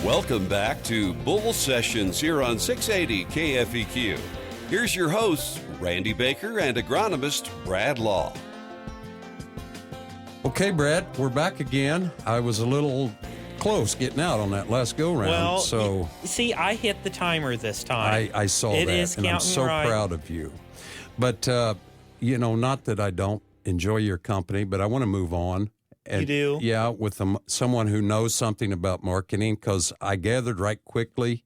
Welcome back to Bull Sessions here on 680 KFEQ. Here's your hosts, Randy Baker and agronomist Brad Law. Okay, Brad, we're back again. I was a little close getting out on that last go-round. Well, so see, I hit the timer this time. I saw it that, is and I'm so right. proud of you. But, not that I don't enjoy your company, but I want to move on. And, you do? Yeah, with someone who knows something about marketing, because I gathered right quickly.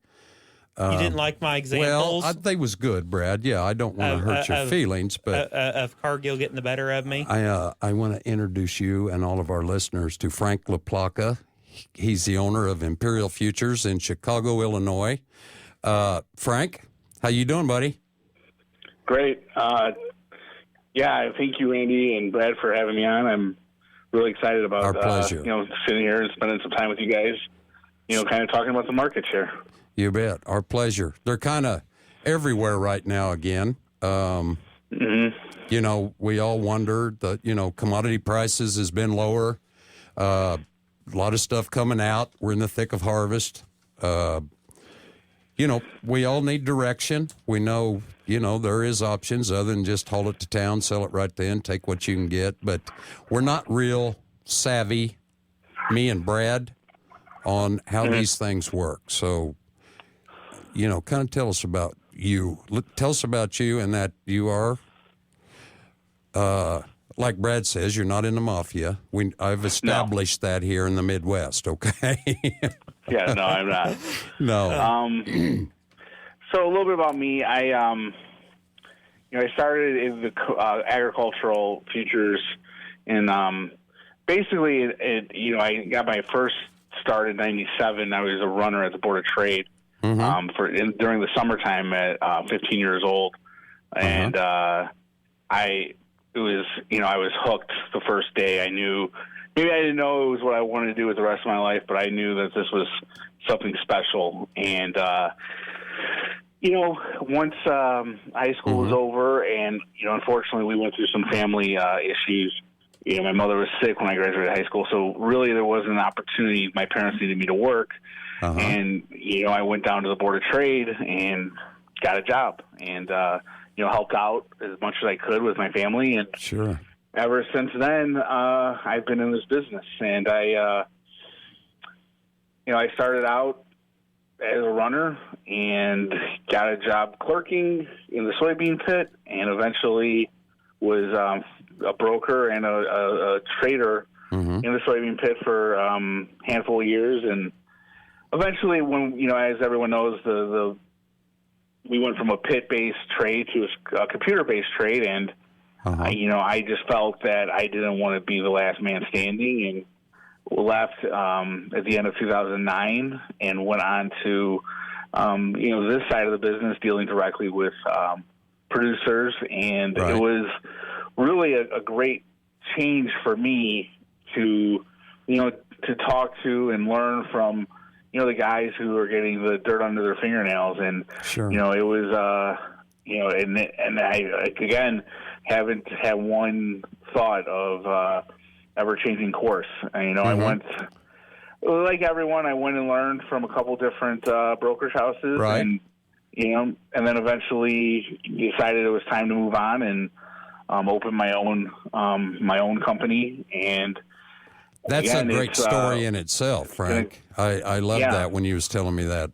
You didn't like my examples? Well, they was good, Brad. Yeah, I don't want to hurt your feelings, but of Cargill getting the better of me. I want to introduce you and all of our listeners to Frank LaPlaca. He's the owner of Imperial Futures in Chicago, Illinois. Frank, how you doing, buddy? Great. Thank you, Randy and Brad, for having me on. I'm really excited about our pleasure. Sitting here and spending some time with you guys. Kind of talking about the markets here. You bet. Our pleasure. They're kind of everywhere right now again. We all wonder that, commodity prices has been lower. A lot of stuff coming out. We're in the thick of harvest. We all need direction. We know, there is options other than just haul it to town, sell it right then, take what you can get. But we're not real savvy, me and Brad, on how these things work. So, kind of tell us about you. Tell us about you and that you are, like Brad says, you're not in the mafia. I've established that here in the Midwest, okay? Yeah, no, I'm not. No. So a little bit about me. I started in the agricultural futures, and basically, I got my first start in '97. I was a runner at the Board of Trade during the summertime at 15 years old, and I was hooked the first day. I knew. Maybe I didn't know it was what I wanted to do with the rest of my life, but I knew that this was something special. And, once high school was over and, unfortunately we went through some family issues. My mother was sick when I graduated high school, so really there wasn't an opportunity. My parents needed me to work. And, I went down to the Board of Trade and got a job and, helped out as much as I could with my family. And sure. Ever since then, I've been in this business, and I started out as a runner and got a job clerking in the soybean pit, and eventually was a broker and a trader in the soybean pit for a handful of years. And eventually, when as everyone knows, we went from a pit-based trade to a computer-based trade, and I just felt that I didn't want to be the last man standing, and left at the end of 2009 and went on to, this side of the business, dealing directly with producers. And It was really a great change for me to talk to and learn from, the guys who are getting the dirt under their fingernails. And, sure. It was, and I, again, haven't had one thought of ever changing course. I went, like everyone, I went and learned from a couple different brokerage houses, and then eventually decided it was time to move on and open my own company. And that's again, a great story in itself, Frank. I love that when you was telling me that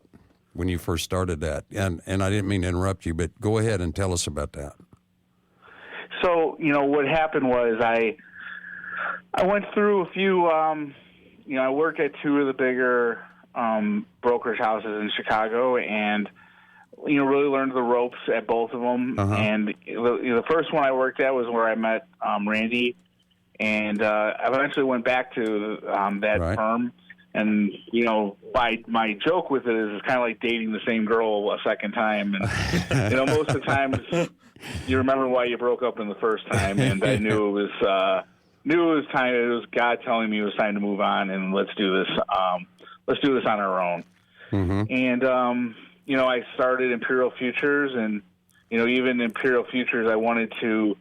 when you first started that, and I didn't mean to interrupt you, but go ahead and tell us about that. So, what happened was I went through a few, I worked at two of the bigger brokerage houses in Chicago, and, really learned the ropes at both of them. And the first one I worked at was where I met Randy, and I eventually went back to that firm. And, my joke with it is it's kind of like dating the same girl a second time. And, most of the times you remember why you broke up in the first time. And I knew it was time. It was God telling me it was time to move on and let's do this. Let's do this on our own. And, I started Imperial Futures, and, even Imperial Futures, I wanted to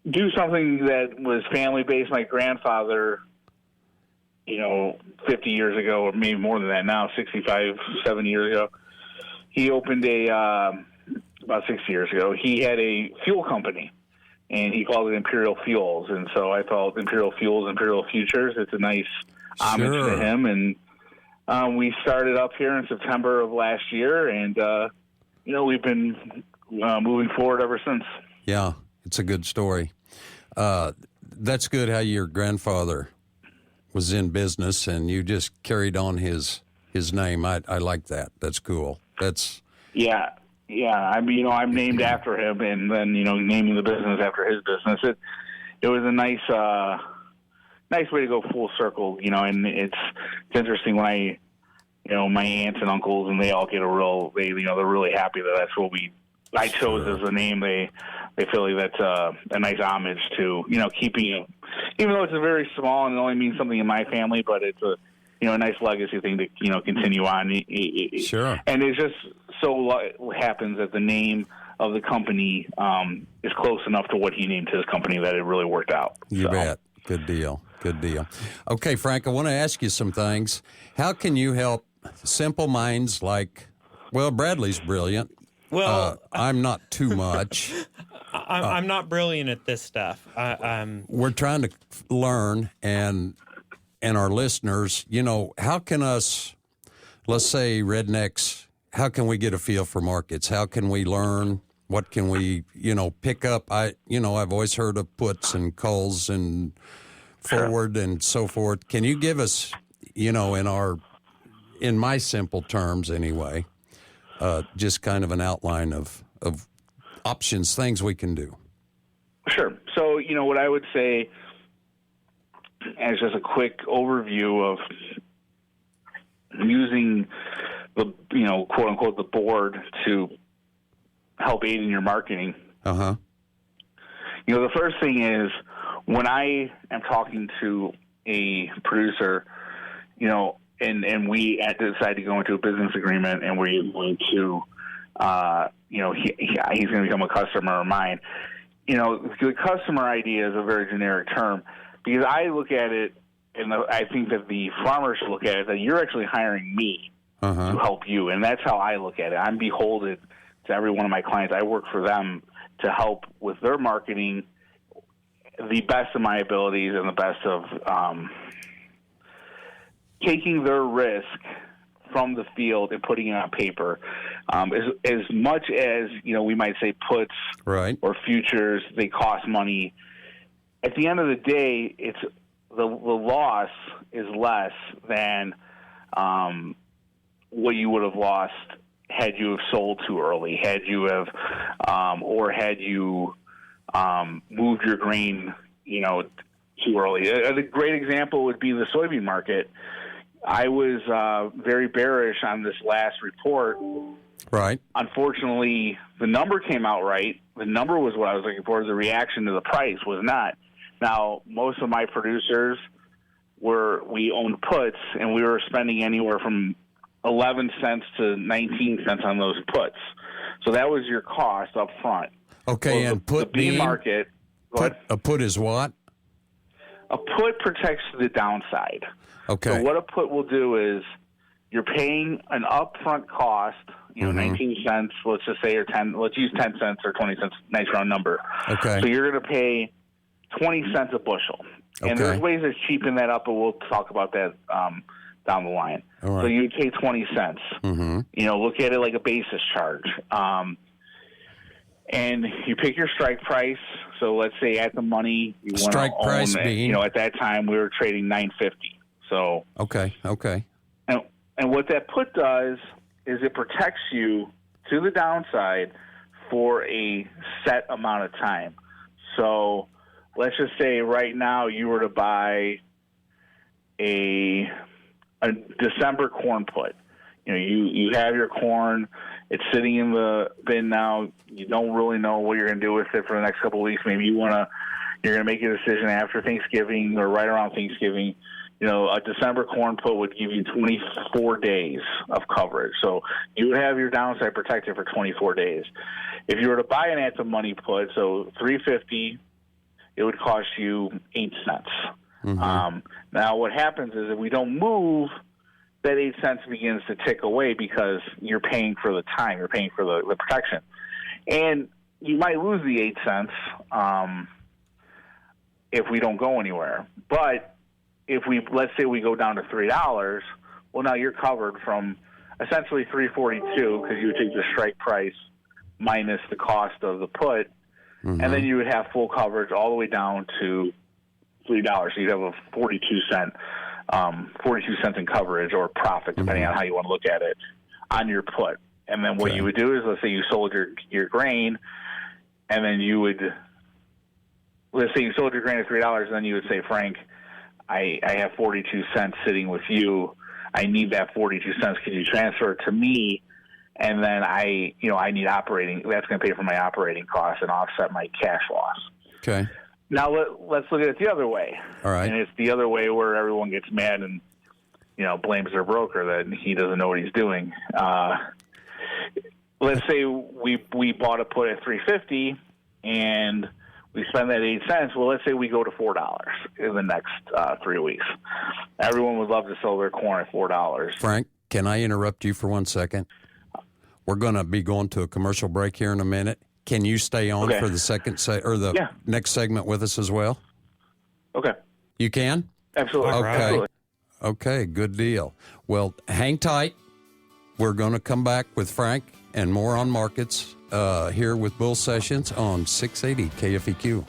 do something that was family-based. My grandfather 50 years ago, or maybe more than that now, 65, 70 years ago, he opened about 60 years ago, he had a fuel company, and he called it Imperial Fuels. And so I thought Imperial Fuels, Imperial Futures, it's a nice homage to him. And we started up here in September of last year, and, we've been moving forward ever since. Yeah, it's a good story. That's good how your grandfather was in business and you just carried on his name. I like that. That's cool. Yeah. I mean, I'm named after him, and then naming the business after his business. It was a nice way to go full circle. And it's interesting when my aunts and uncles, and they all get they're really happy that that's what I chose as the name. They feel like that's a nice homage to keeping it, even though it's a very small and it only means something in my family, but it's a nice legacy thing to continue on. Sure. And it's just so happens that the name of the company is close enough to what he named his company that it really worked out. You bet. Good deal. Okay, Frank, I want to ask you some things. How can you help simple minds like, Bradley's brilliant. Well, I'm not too much. I'm not brilliant at this stuff. We're trying to learn, and our listeners, how can us, let's say rednecks, how can we get a feel for markets? How can we learn? What can we, pick up? I've always heard of puts and calls and forward and so forth. Can you give us, in my simple terms anyway, just kind of an outline of options, things we can do? Sure. So, what I would say as just a quick overview of using the, quote unquote, the board to help aid in your marketing. Uh-huh. The first thing is when I am talking to a producer, and we decide to go into a business agreement and we're going to, he's going to become a customer of mine. The customer idea is a very generic term because I look at it, and I think that the farmer should look at it, that you're actually hiring me to help you. And that's how I look at it. I'm beholden to every one of my clients. I work for them to help with their marketing, the best of my abilities and the best of taking their risk from the field and putting it on paper. As much as, we might say puts or futures, they cost money. At the end of the day, it's the loss is less than what you would have lost had you have sold too early, had you have or had you moved your grain, too early. A great example would be the soybean market. I was very bearish on this last report. Right. Unfortunately, the number came out right. The number was what I was looking for. The reaction to the price was not. Now, most of my producers we owned puts, and we were spending anywhere from 11 cents to 19 cents on those puts. So that was your cost up front. Okay, and the bean market. A put is what? A put protects the downside. Okay. So what a put will do is you're paying an upfront cost, 19 cents, let's just say, or 10, let's use 10 cents or 20 cents, nice round number. Okay. So you're going to pay 20 cents a bushel. And there's ways to cheapen that up, but we'll talk about that down the line. All right. So you pay 20 cents. Look at it like a basis charge. And you pick your strike price. So let's say at the money you want to own. Strike price being? At that time we were trading $9.50. So okay. And what that put does is it protects you to the downside for a set amount of time. So let's just say right now you were to buy a December corn put. You have your corn. It's sitting in the bin now. You don't really know what you're going to do with it for the next couple of weeks. Maybe you're going to make a decision after Thanksgiving or right around Thanksgiving. A December corn put would give you 24 days of coverage. So you would have your downside protected for 24 days. If you were to buy an at the money put, so $3.50, it would cost you 8 cents. Now, what happens is if we don't move, that 8 cents begins to tick away because you're paying for the time, you're paying for the protection. And you might lose the 8 cents if we don't go anywhere. But if let's say we go down to $3, well, now you're covered from essentially $3.42 because you would take the strike price minus the cost of the put, and then you would have full coverage all the way down to $3. So you'd have a 42 cents in coverage or profit, depending on how you want to look at it, on your put. And then what you would do is, let's say you sold your grain, and then let's say you sold your grain at $3, and then you would say, Frank, I have 42 cents sitting with you. I need that 42 cents. Can you transfer it to me? And then I need operating. That's going to pay for my operating costs and offset my cash loss. Okay. Now let's look at it the other way. All right. And it's the other way where everyone gets mad and blames their broker that he doesn't know what he's doing. Let's say we bought a put at $3.50 and we spend that 8 cents. Well, let's say we go to $4 in the next 3 weeks. Everyone would love to sell their corn at $4. Frank, can I interrupt you for 1 second? We're going to be going to a commercial break here in a minute. Can you stay on for the next segment with us as well? Okay. You can? Absolutely. Okay. Absolutely. Okay, good deal. Well, hang tight. We're going to come back with Frank and more on markets here with Bull Sessions on 680 KFEQ.